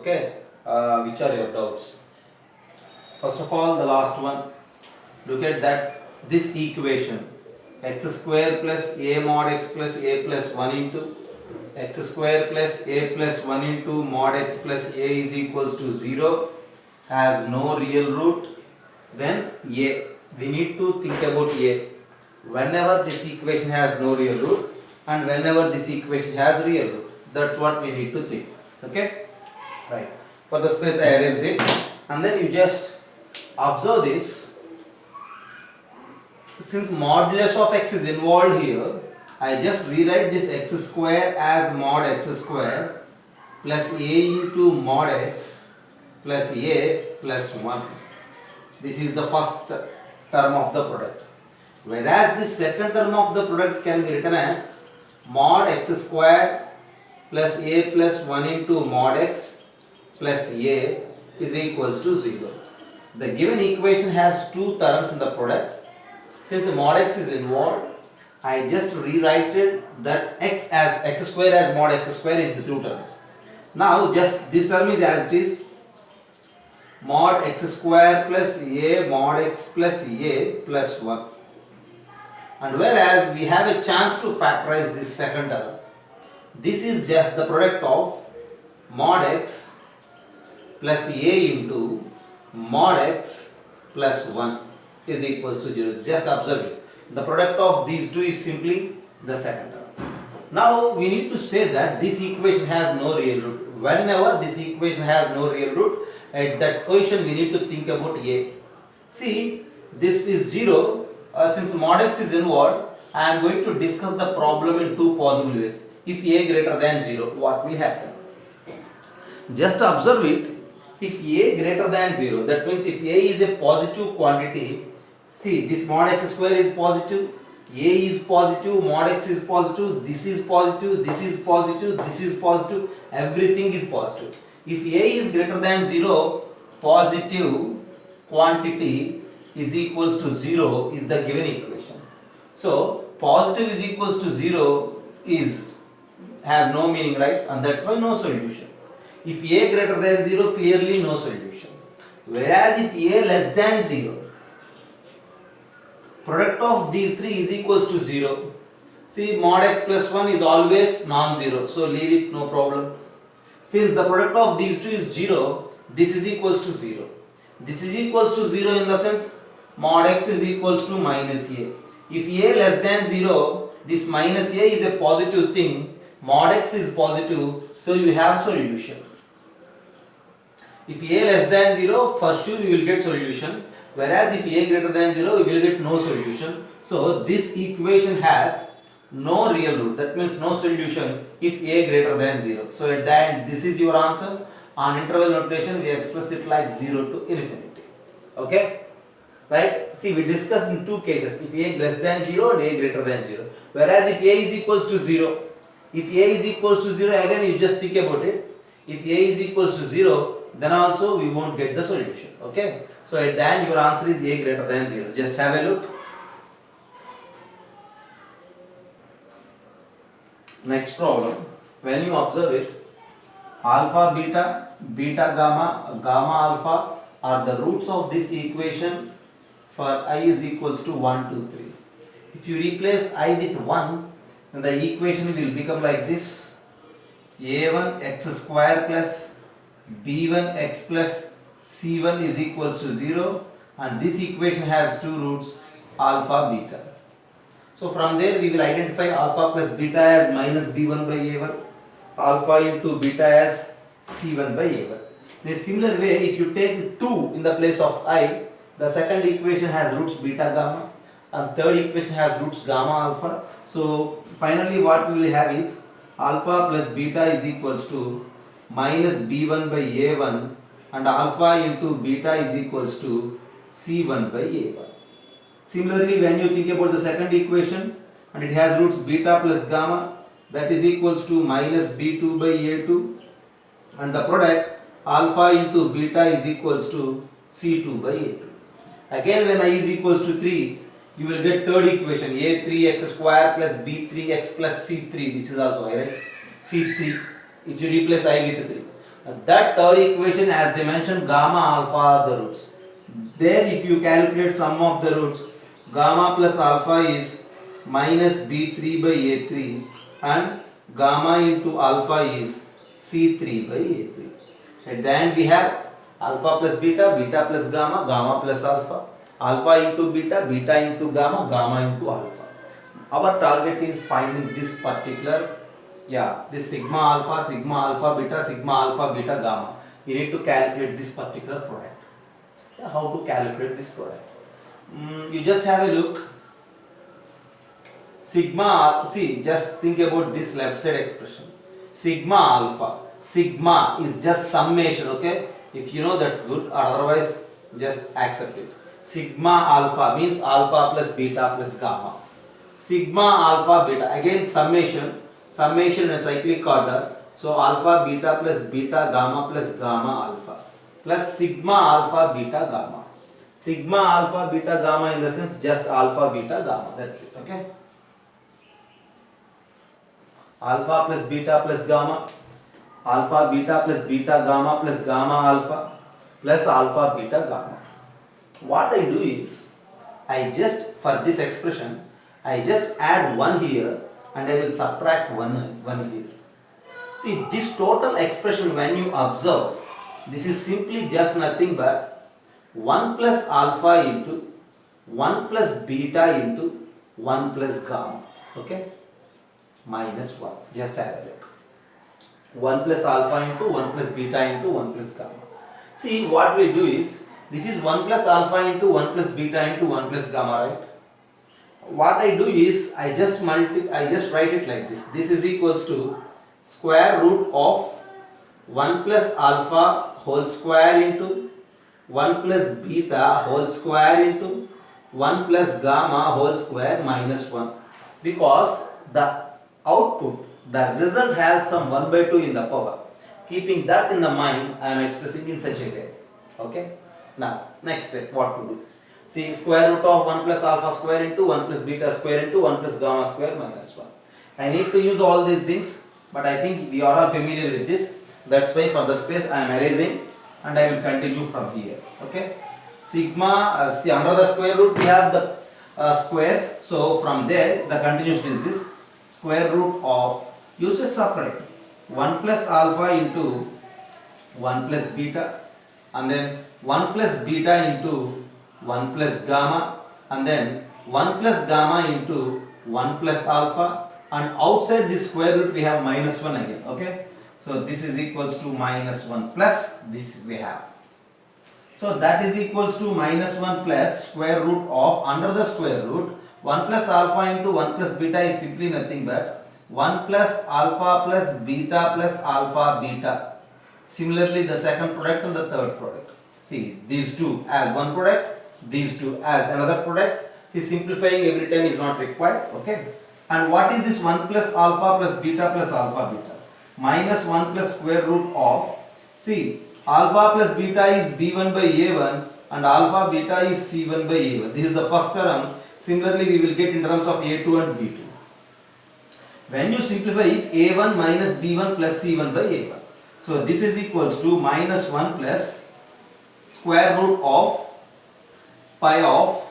Okay, which are your doubts? First of all, the last one. Look at that. This equation x square plus a mod x plus a plus 1 into x square plus a plus 1 into mod x plus a is equals to 0 has no real root. Then a. We need to think about a. Whenever this equation has no real root and whenever this equation has real root. That's what we need to think. Okay? Right. For the space I erased it, and then you just observe this. Since modulus of x is involved here, I just rewrite this x square as mod x square plus a into mod x plus a plus 1. This is the first term of the product. Whereas the second term of the product can be written as mod x square plus a plus 1 into mod x plus a is equals to 0. The given equation has two terms in the product. Since mod x is involved, I just rewrite that x as x square as mod x square into two terms. Now just this term is as it is, mod x square plus a mod x plus a plus 1. And whereas we have a chance to factorize this second term, this is just the product of mod x plus a into mod x plus 1 is equals to 0. Just observe it. The product of these two is simply the second term. Now we need to say that this equation has no real root. Whenever this equation has no real root, at that position we need to think about a. See, this is 0. Since mod x is involved, I am going to discuss the problem in two possible ways. If a greater than 0, what will happen? Just observe it. If a greater than 0, that means if a is a positive quantity, see this mod x square is positive, a is positive, mod x is positive, this is positive, this is positive, this is positive, everything is positive. If a is greater than 0, positive quantity is equals to 0 is the given equation. So positive is equals to 0 has no meaning, right? And that's why no solution. If a greater than 0, clearly no solution. Whereas if a less than 0, product of these three is equals to 0. See, mod x plus 1 is always non-zero, so leave it, no problem. Since the product of these two is 0, this is equals to 0. This is equals to 0 in the sense mod x is equals to minus a. If a less than 0, this minus a is a positive thing, mod x is positive, so you have solution. If a less than 0, for sure you will get solution. Whereas if a greater than 0, you will get no solution. So this equation has no real root. That means no solution if a greater than 0. So at the end, this is your answer. On interval notation, we express it like 0 to infinity. Okay? Right? See, we discussed in two cases. If a less than 0 and a greater than 0. Whereas if a is equals to 0, if a is equals to 0, again you just think about it. If a is equals to 0, then also we won't get the solution. Okay? So at the end your answer is a greater than 0. Just have a look. Next problem. When you observe it, alpha, beta, beta, gamma, gamma, alpha are the roots of this equation for I is equals to 1, 2, 3. If you replace I with 1, then the equation will become like this. a1 x square plus b1 x plus c1 is equals to 0, and this equation has two roots, alpha, beta. So from there we will identify alpha plus beta as minus b1 by a1, alpha into beta as c1 by a1. In a similar way, if you take 2 in the place of I, the second equation has roots beta gamma and third equation has roots gamma alpha. So finally what we will have is alpha plus beta is equals to minus b1 by a1 and alpha into beta is equals to c1 by a1. Similarly, when you think about the second equation and it has roots beta plus gamma, that is equals to minus b2 by a2, and the product alpha into beta is equals to c2 by a2. Again, when I is equals to 3, you will get third equation a3x square plus b3x plus c3. This is also I, right? c3. If you replace I with 3. That third equation, as they mentioned, gamma alpha are the roots. There if you calculate sum of the roots, gamma plus alpha is minus b3 by a3 and gamma into alpha is c3 by a3. At the end we have alpha plus beta, beta plus gamma, gamma plus alpha, alpha into beta, beta into gamma, gamma into alpha. Our target is finding this particular, this sigma alpha, beta, sigma alpha, beta, gamma. We need to calculate this particular product. How to calculate this product? You just have a look. Sigma, see, just think about this left side expression. Sigma alpha. Sigma is just summation, okay? If you know, that's good, otherwise just accept it. Sigma alpha means alpha plus beta plus gamma. Sigma alpha beta, again summation in a cyclic order. So alpha beta plus beta gamma plus gamma alpha plus sigma alpha beta gamma. Sigma alpha beta gamma in the sense just alpha beta gamma, that's it, okay? Alpha plus beta plus gamma, alpha beta plus beta gamma plus gamma alpha plus alpha beta gamma. What I do is, I just, for this expression, I just add 1 here and I will subtract 1 here. See, this total expression, when you observe, this is simply just nothing but 1 plus alpha into 1 plus beta into 1 plus gamma, okay? Minus 1, just have a look. 1 plus alpha into 1 plus beta into 1 plus gamma. See, what we do is, this is 1 plus alpha into 1 plus beta into 1 plus gamma, right? What I do is, I just write it like this. This is equals to square root of 1 plus alpha whole square into 1 plus beta whole square into 1 plus gamma whole square minus 1. Because the output, the result has some 1 by 2 in the power. Keeping that in the mind, I am expressing in such a way. Okay? Now, next step, what to do? See, square root of 1 plus alpha square into 1 plus beta square into 1 plus gamma square minus 1. I need to use all these things, but I think we are all familiar with this. That's why for the space I am erasing and I will continue from here. Okay? Sigma, see, under the square root we have the squares. So from there the continuation is this. Square root of, use it separate, 1 plus alpha into 1 plus beta and then 1 plus beta into 1 plus gamma and then 1 plus gamma into 1 plus alpha, and outside this square root we have minus 1 again, okay? So this is equals to minus 1 plus this we have. So that is equals to minus 1 plus square root of, under the square root, 1 plus alpha into 1 plus beta is simply nothing but 1 plus alpha plus beta plus alpha beta. Similarly, the second product and the third product. See, these two as one product, these two as another product. See, simplifying every time is not required, okay? And what is this 1 plus alpha plus beta plus alpha beta? Minus 1 plus square root of, see, alpha plus beta is b1 by a1 and alpha beta is c1 by a1. This is the first term. Similarly, we will get in terms of a2 and b2. When you simplify it, a1 minus b1 plus c1 by a1. So this is equals to minus 1 plus square root of pi of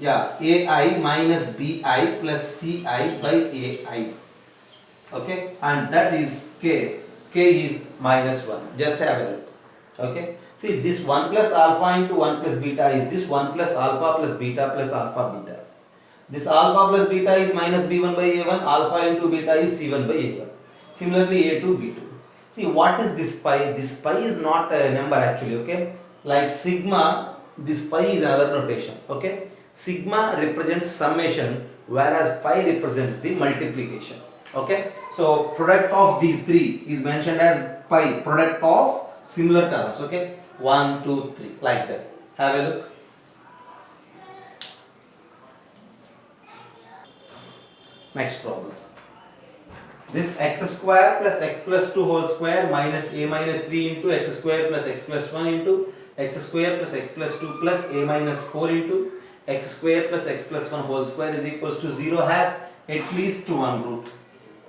ai minus bi plus ci by ai. Okay, and that is k. K is minus 1. Just have a look. Okay, see, this 1 plus alpha into 1 plus beta is this 1 plus alpha plus beta plus alpha beta. This alpha plus beta is minus b1 by a1, alpha into beta is c1 by a1. Similarly, a2, b2. See, what is this pi? This pi is not a number actually, okay? Like sigma, this pi is another notation, okay? Sigma represents summation, whereas pi represents the multiplication, okay? So, product of these three is mentioned as pi, product of similar terms, okay? 1, 2, 3, like that. Have a look. Next problem. This x square plus x plus 2 whole square minus a minus 3 into x square plus x plus 1 into x square plus x plus 2 plus a minus 4 into x square plus x plus 1 whole square is equals to 0 has at least one root.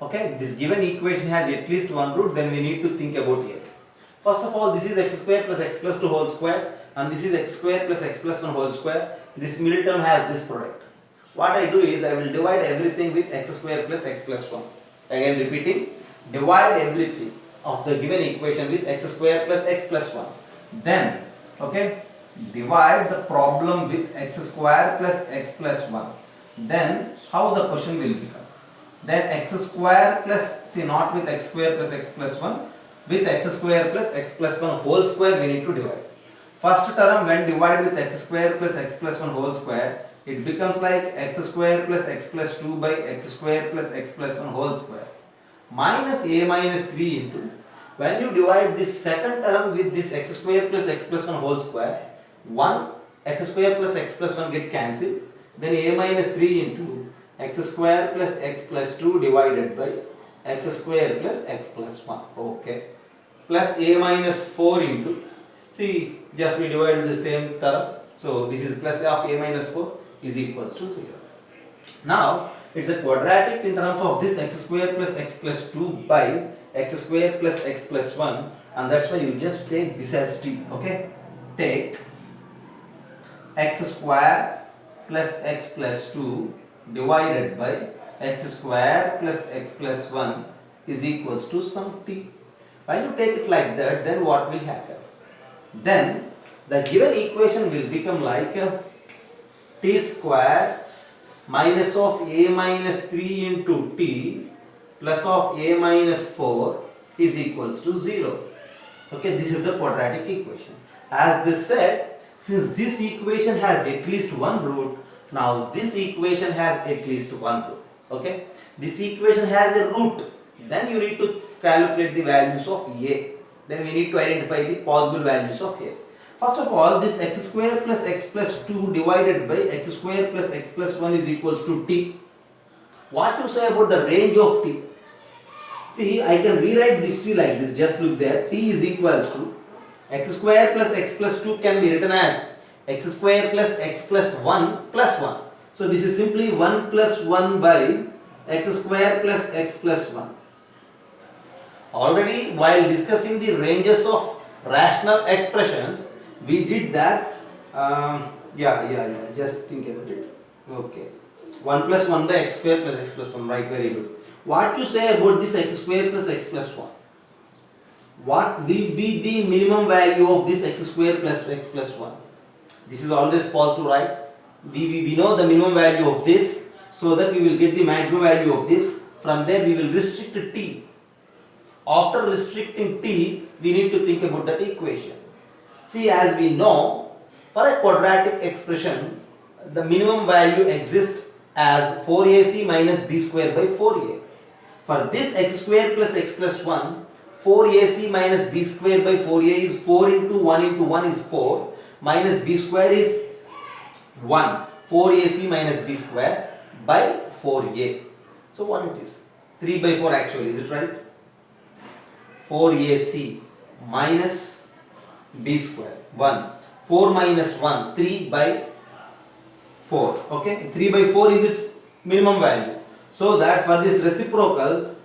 Okay, this given equation has at least one root, then we need to think about here. First of all, this is x square plus x plus 2 whole square, and this is x square plus x plus 1 whole square. This middle term has this product. What I do is I will divide everything with x square plus x plus 1. Again repeating, divide everything of the given equation with x square plus x plus 1. Then, okay, divide the problem with x square plus x plus 1. Then, how the question will become? Then x square plus, see, not with x square plus x plus 1, with x square plus x plus 1 whole square we need to divide. First term when divided with x square plus x plus 1 whole square, it becomes like x square plus x plus 2 by x square plus x plus 1 whole square minus a minus 3 into, when you divide this second term with this x square plus x plus 1 whole square, 1 x square plus x plus 1 get cancelled, then a minus 3 into x square plus x plus 2 divided by x square plus x plus 1, okay, plus a minus 4 into, see, just we divided the same term, so this is plus of a minus 4 is equals to 0. Now, it's a quadratic in terms of this x square plus x plus 2 by x square plus x plus 1, and that's why you just take this as t, okay, take x square plus x plus 2 divided by x square plus x plus 1 is equals to some t. When you take it like that, then what will happen? Then the given equation will become like t square minus of a minus 3 into t plus of a minus 4 is equals to 0. Okay, this is the quadratic equation. As they said, since this equation has at least one root, now this equation has at least one root. Okay, this equation has a root, then you need to calculate the values of a. Then we need to identify the possible values of a. First of all, this x square plus x plus 2 divided by x square plus x plus 1 is equals to t. What to say about the range of t? See, I can rewrite this t like this, just look there, t is equals to x square plus x plus 2 can be written as x square plus x plus 1 plus 1. So this is simply 1 plus 1 by x square plus x plus 1. Already while discussing the ranges of rational expressions, we did that, just think about it. Okay, 1 plus 1 by x square plus x plus 1, right, very good. What you say about this x square plus x plus 1? What will be the minimum value of this x square plus x plus 1? This is always positive, right? We know the minimum value of this, so that we will get the maximum value of this. From there we will restrict t. After restricting t, we need to think about that equation. See, as we know, for a quadratic expression, the minimum value exists as 4ac minus b square by 4a. For this x square plus x plus 1, 4ac minus b square by 4a is 4 into 1 is 4, minus b square is 1. 4ac minus b square by 4a. So what it is? 3 by 4 actually, is it right? 4ac minus b square 1. 4 minus 1, 3 by 4. Okay, 3 by 4 is its minimum value. So that for this reciprocal,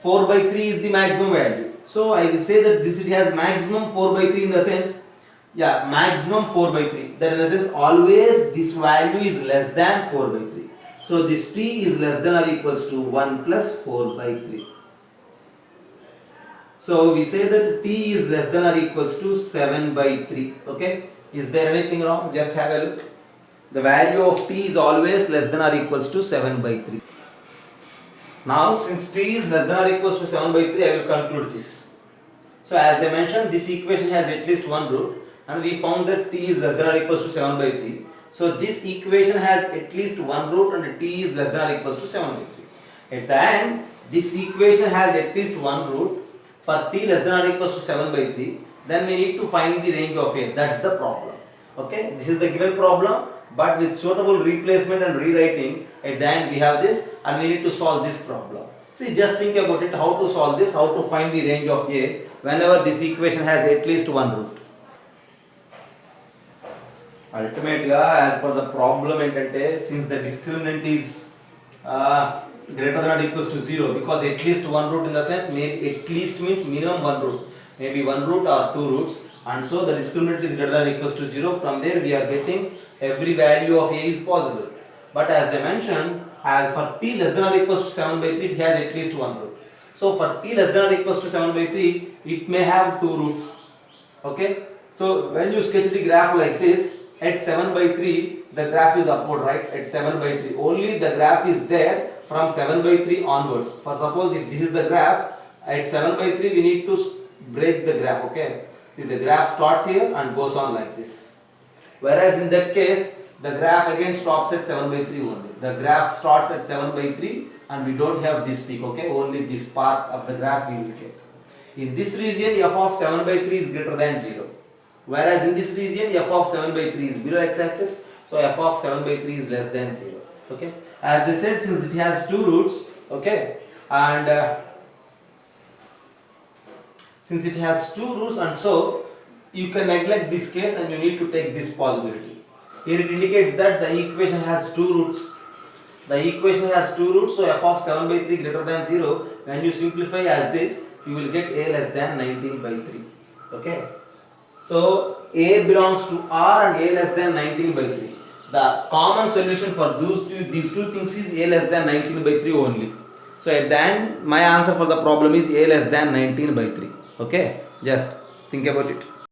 4 by 3 is the maximum value. So I will say that this it has maximum 4 by 3 in the sense, maximum 4 by 3. That in the sense always this value is less than 4 by 3. So this t is less than or equals to 1 plus 4 by 3. So we say that t is less than or equals to 7 by 3. Okay, is there anything wrong? Just have a look. The value of t is always less than or equals to 7 by 3. Now since t is less than or equals to 7 by 3, I will conclude this. So as they mentioned, this equation has at least one root, and we found that t is less than or equals to 7 by 3. So this equation has at least one root and t is less than or equals to 7 by 3. At the end, this equation has at least one root. For t less than or equals to 7 by 3, then we need to find the range of a. That's the problem. Okay, this is the given problem, but with suitable replacement and rewriting, at the end we have this, and we need to solve this problem. See, just think about it, how to solve this, how to find the range of a whenever this equation has at least one root. Ultimately, as per the problem, since the discriminant is greater than or equals to 0, because at least one root in the sense, at least means minimum one root. maybe one root or two roots, and so the discriminant is greater than or equals to 0. From there we are getting every value of a is possible. But as they mentioned, as for t less than or equals to 7 by 3, it has at least one root. So for t less than or equals to 7 by 3, it may have two roots. Okay. So when you sketch the graph like this, at 7 by 3, the graph is upward, right? At 7 by 3, only the graph is there from 7 by 3 onwards. For suppose if this is the graph, at 7 by 3, we need to break the graph, okay? See, the graph starts here and goes on like this. Whereas in that case, the graph again stops at 7 by 3 only. The graph starts at 7 by 3 and we don't have this peak, okay? Only this part of the graph we will get. In this region, f of 7 by 3 is greater than 0. Whereas in this region, f of 7 by 3 is below x-axis, so f of 7 by 3 is less than 0. Okay? As they said, since it has two roots, okay, and since it has two roots, and so you can neglect this case and you need to take this possibility. Here it indicates that the equation has two roots. The equation has two roots, so f of 7 by 3 greater than 0. When you simplify as this, you will get a less than 19 by 3. Okay? So a belongs to R and a less than 19 by 3. The common solution for these two things is a less than 19 by 3 only. So at the end, my answer for the problem is a less than 19 by 3. Okay? Just think about it.